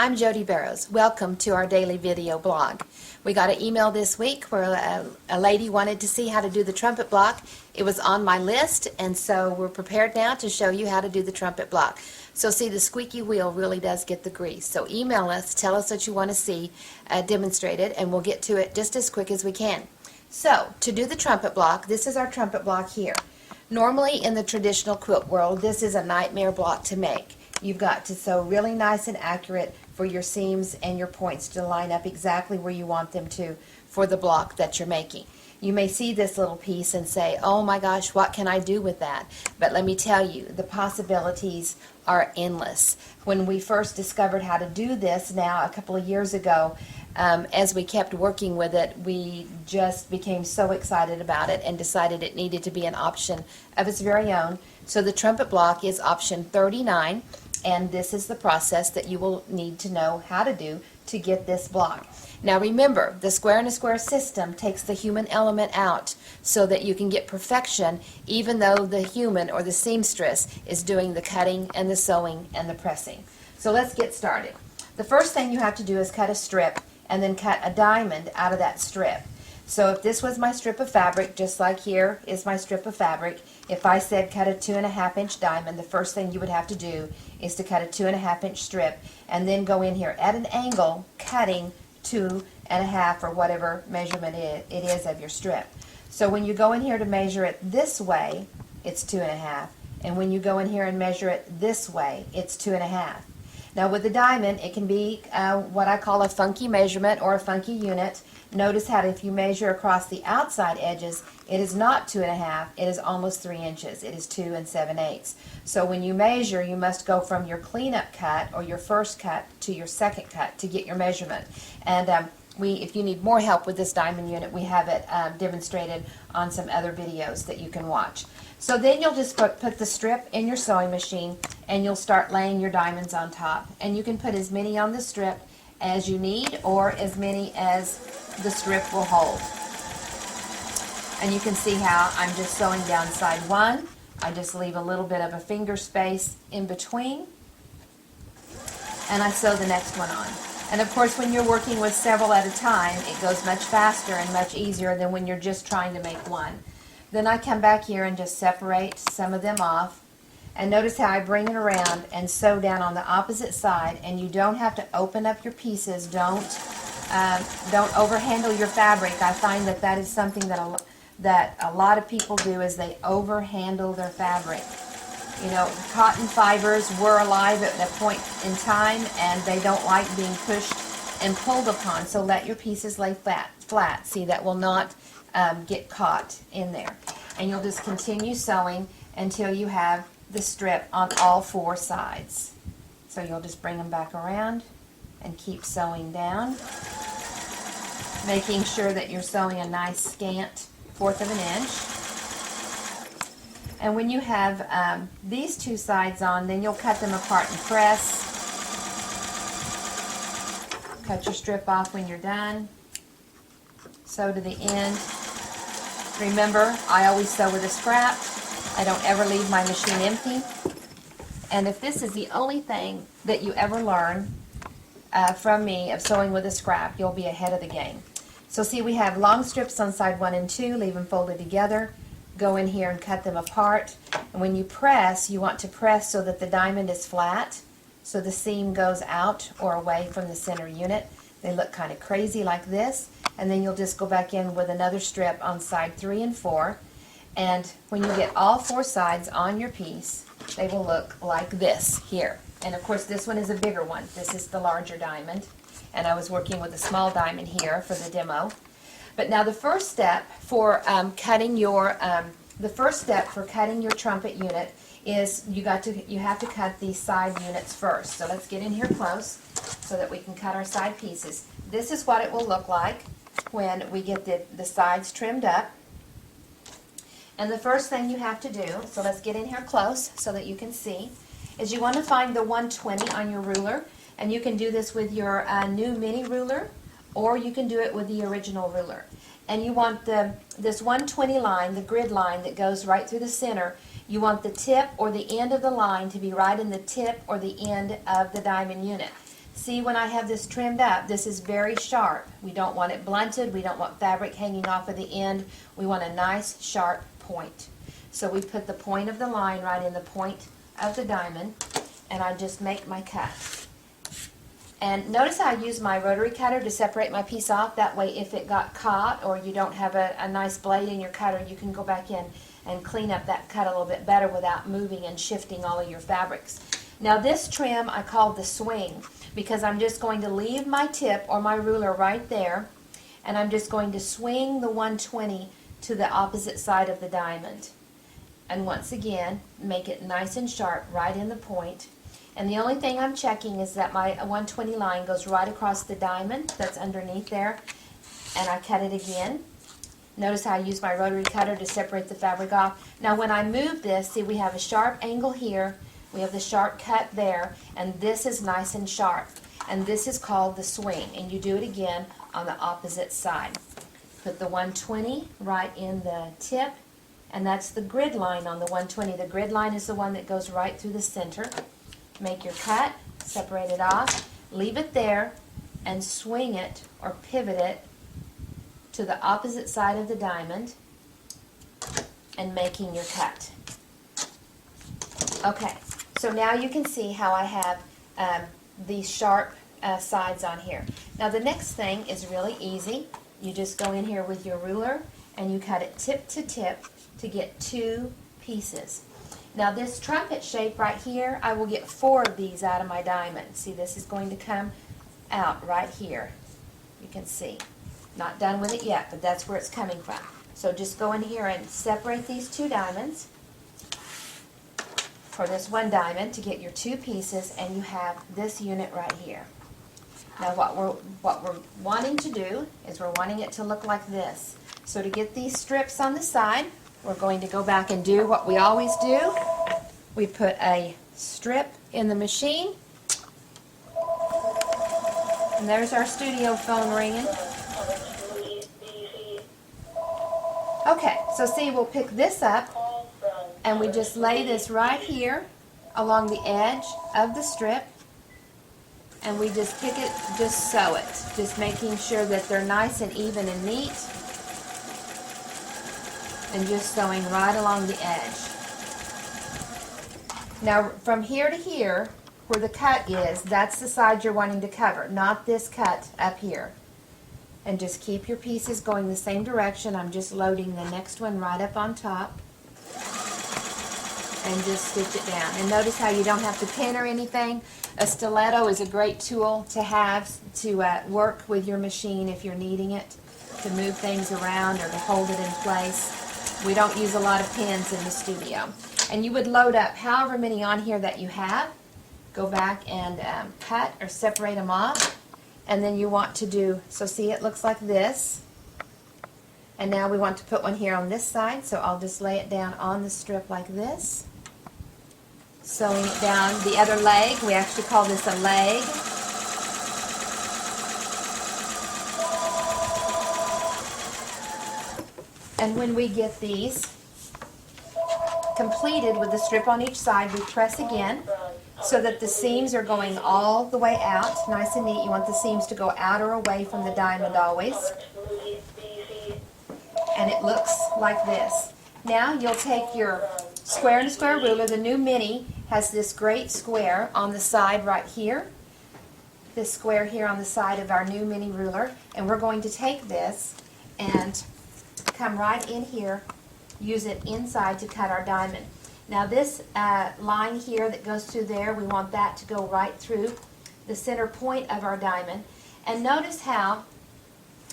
I'm Jodi Barrows. Welcome to our daily video blog. We got an email this week where a lady wanted to see how to do the trumpet block. It was on my list, and so we're prepared now to show you how to do the trumpet block. So see, the squeaky wheel really does get the grease. So email us, tell us what you want to see demonstrated, and we'll get to it just as quick as we can. So to do the trumpet block, this is our trumpet block here. Normally in the traditional quilt world, this is a nightmare block to make. You've got to sew really nice and accurate for your seams and your points to line up exactly where you want them to for the block that you're making. You may see this little piece and say, oh my gosh, what can I do with that? But let me tell you, the possibilities are endless. When we first discovered how to do this now a couple of years ago, as we kept working with it, we just became so excited about it and decided it needed to be an option of its very own. So the trumpet block is option 39, and this is the process that you will need to know how to do to get this block. Now remember, the square and a square system takes the human element out so that you can get perfection even though the human or the seamstress is doing the cutting and the sewing and the pressing. So let's get started. The first thing you have to do is cut a strip and then cut a diamond out of that strip. So if this was my strip of fabric, just like here is my strip of fabric, if I said cut a 2.5 inch diamond, the first thing you would have to do is to cut a 2.5 inch strip and then go in here at an angle, cutting 2.5 or whatever measurement it is of your strip. So when you go in here to measure it this way, it's 2.5, and when you go in here and measure it this way, it's 2.5. Now with the diamond, it can be what I call a funky measurement or a funky unit. Notice how if you measure across the outside edges, it is not 2.5, it is almost 3 inches. It is 2 7/8. So when you measure, you must go from your cleanup cut or your first cut to your second cut to get your measurement. And if you need more help with this diamond unit, we have it demonstrated on some other videos that you can watch. So then you'll just put the strip in your sewing machine and you'll start laying your diamonds on top. And you can put as many on the strip as you need or as many as the strip will hold. And you can see how I'm just sewing down side one. I just leave a little bit of a finger space in between and I sew the next one on. And of course when you're working with several at a time, it goes much faster and much easier than when you're just trying to make one. Then I come back here and just separate some of them off. And notice how I bring it around and sew down on the opposite side, and you don't have to open up your pieces. Don't overhandle your fabric. I find that that is something that a lot of people do, is they overhandle their fabric. You know, cotton fibers were alive at that point in time, and they don't like being pushed and pulled upon. So let your pieces lay flat. See, that will not get caught in there. And you'll just continue sewing until you have the strip on all 4 sides. So you'll just bring them back around and keep sewing down, making sure that you're sewing a nice scant 1/4 of an inch. And when you have these 2 sides on, then you'll cut them apart and press. Cut your strip off when you're done. Sew to the end. Remember, I always sew with a scrap. I don't ever leave my machine empty. And if this is the only thing that you ever learn from me of sewing with a scrap, you'll be ahead of the game. So see, we have long strips on side 1 and 2, leave them folded together. Go in here and cut them apart. And when you press, you want to press so that the diamond is flat, so the seam goes out or away from the center unit. They look kind of crazy like this. And then you'll just go back in with another strip on side 3 and 4. And when you get all 4 sides on your piece, they will look like this here. And of course this one is a bigger one. This is the larger diamond. And I was working with a small diamond here for the demo. But now the first step for cutting your trumpet unit is you have to cut these side units first. So let's get in here close so that we can cut our side pieces. This is what it will look like when we get the sides trimmed up. And the first thing you have to do, so let's get in here close so that you can see, is you want to find the 120 on your ruler. And you can do this with your new mini ruler, or you can do it with the original ruler. And you want this 120 line, the grid line that goes right through the center, you want the tip or the end of the line to be right in the tip or the end of the diamond unit. See, when I have this trimmed up, this is very sharp. We don't want it blunted. We don't want fabric hanging off of the end. We want a nice sharp point. So we put the point of the line right in the point of the diamond, and I just make my cut. And notice how I use my rotary cutter to separate my piece off. That way, if it got caught or you don't have a nice blade in your cutter, you can go back in and clean up that cut a little bit better without moving and shifting all of your fabrics. Now this trim I call the swing, because I'm just going to leave my tip or my ruler right there, and I'm just going to swing the 120 to the opposite side of the diamond. And once again, make it nice and sharp right in the point. And the only thing I'm checking is that my 120 line goes right across the diamond that's underneath there, and I cut it again. Notice how I use my rotary cutter to separate the fabric off. Now when I move this, see, we have a sharp angle here, we have the sharp cut there, and this is nice and sharp. And this is called the swing, and you do it again on the opposite side. Put the 120 right in the tip, and that's the grid line on the 120. The grid line is the one that goes right through the center. Make your cut, separate it off, leave it there, and swing it or pivot it to the opposite side of the diamond and making your cut. Okay, so now you can see how I have these sharp sides on here. Now the next thing is really easy. You just go in here with your ruler and you cut it tip to tip to get 2 pieces. Now this trumpet shape right here, I will get 4 of these out of my diamond. See, this is going to come out right here. You can see. Not done with it yet, but that's where it's coming from. So just go in here and separate these 2 diamonds for this 1 diamond to get your 2 pieces, and you have this unit right here. Now what we're wanting to do is we're wanting it to look like this. So to get these strips on the side, we're going to go back and do what we always do. We put a strip in the machine, and there's our studio phone ringing. Okay, so see, we'll pick this up, and we just lay this right here along the edge of the strip, and we just pick it, just sew it, just making sure that they're nice and even and neat, and just sewing right along the edge. Now from here to here, where the cut is, that's the side you're wanting to cover, not this cut up here. And just keep your pieces going the same direction. I'm just loading the next one right up on top. And just stitch it down. And notice how you don't have to pin or anything. A stiletto is a great tool to have to work with your machine if you're needing it, to move things around or to hold it in place. We don't use a lot of pins in the studio. And you would load up however many on here that you have. Go back and cut or separate them off. And then you want to do, so see, it looks like this. And now we want to put one here on this side, so I'll just lay it down on the strip like this. Sewing it down the other leg. We actually call this a leg. And when we get these completed with the strip on each side, we press again so that the seams are going all the way out, nice and neat. You want the seams to go out or away from the diamond always. And it looks like this. Now you'll take your square and square ruler. The new Mini has this great square on the side right here. This square here on the side of our new Mini ruler. And we're going to take this and come right in here, use it inside to cut our diamond. Now this line here that goes through there, we want that to go right through the center point of our diamond. And notice how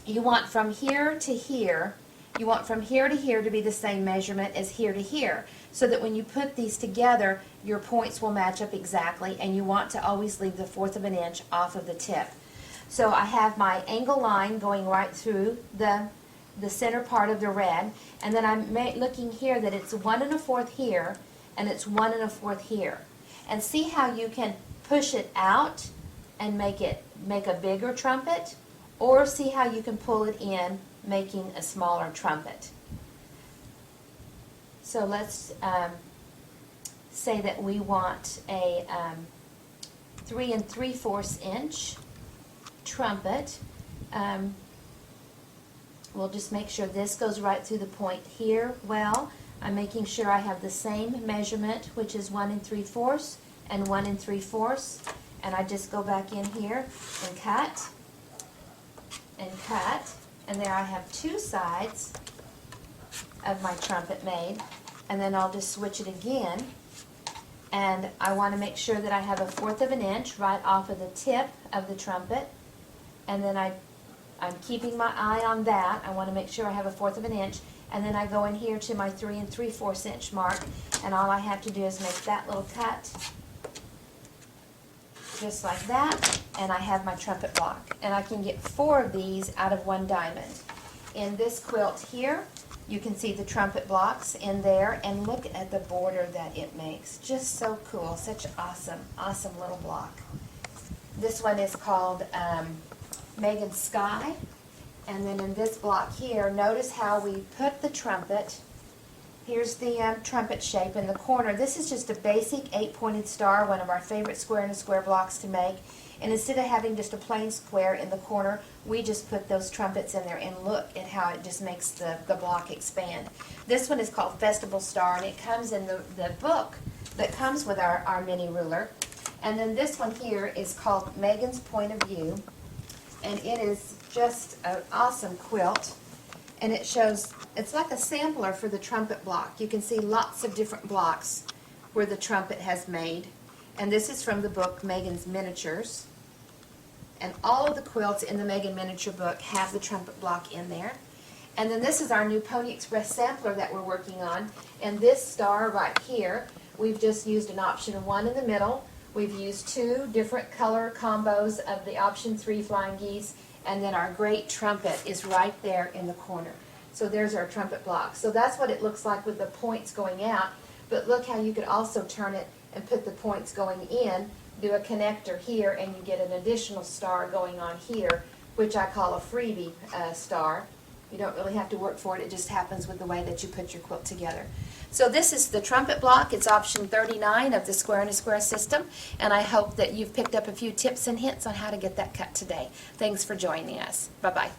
you want from here to here, you want from here to here to be the same measurement as here to here, so that when you put these together, your points will match up exactly, and you want to always leave the 1/4 of an inch off of the tip. So I have my angle line going right through the center part of the red, and then I'm looking here that it's 1 1/4 here, and it's 1 1/4 here. And see how you can push it out and make a bigger trumpet, or see how you can pull it in, making a smaller trumpet. So let's say that we want a 3 3/4 inch trumpet. We'll just make sure this goes right through the point here. Well, I'm making sure I have the same measurement, which is 1 3/4 and 1 3/4, and I just go back in here and cut, and there I have 2 sides of my trumpet made, and then I'll just switch it again, and I want to make sure that I have a 1/4 inch right off of the tip of the trumpet, and then I'm keeping my eye on that. I want to make sure I have a 1/4 inch, and then I go in here to my 3 3/4 inch mark, and all I have to do is make that little cut, just like that, and I have my trumpet block. And I can get 4 of these out of 1 diamond. In this quilt here, you can see the trumpet blocks in there, and look at the border that it makes. Just so cool. Such awesome little block. This one is called Megan's Sky. And then in this block here, notice how we put the trumpet. Here's the trumpet shape in the corner. This is just a basic 8-pointed star, one of our favorite square in a square blocks to make. And instead of having just a plain square in the corner, we just put those trumpets in there, and look at how it just makes the block expand. This one is called Festival Star, and it comes in the book that comes with our mini ruler. And then this one here is called Megan's Point of View, and it is just an awesome quilt. And it shows, it's like a sampler for the trumpet block. You can see lots of different blocks where the trumpet has made. And this is from the book Megan's Miniatures. And all of the quilts in the Megan Miniature book have the trumpet block in there. And then this is our new Pony Express sampler that we're working on. And this star right here, we've just used an option 1 in the middle. We've used 2 different color combos of the option 3 flying geese. And then our great trumpet is right there in the corner. So there's our trumpet block. So that's what it looks like with the points going out. But look how you could also turn it and put the points going in, do a connector here, and you get an additional star going on here, which I call a freebie star. You don't really have to work for it. It just happens with the way that you put your quilt together. So this is the trumpet block. It's option 39 of the Square in a Square system, and I hope that you've picked up a few tips and hints on how to get that cut today. Thanks for joining us. Bye-bye.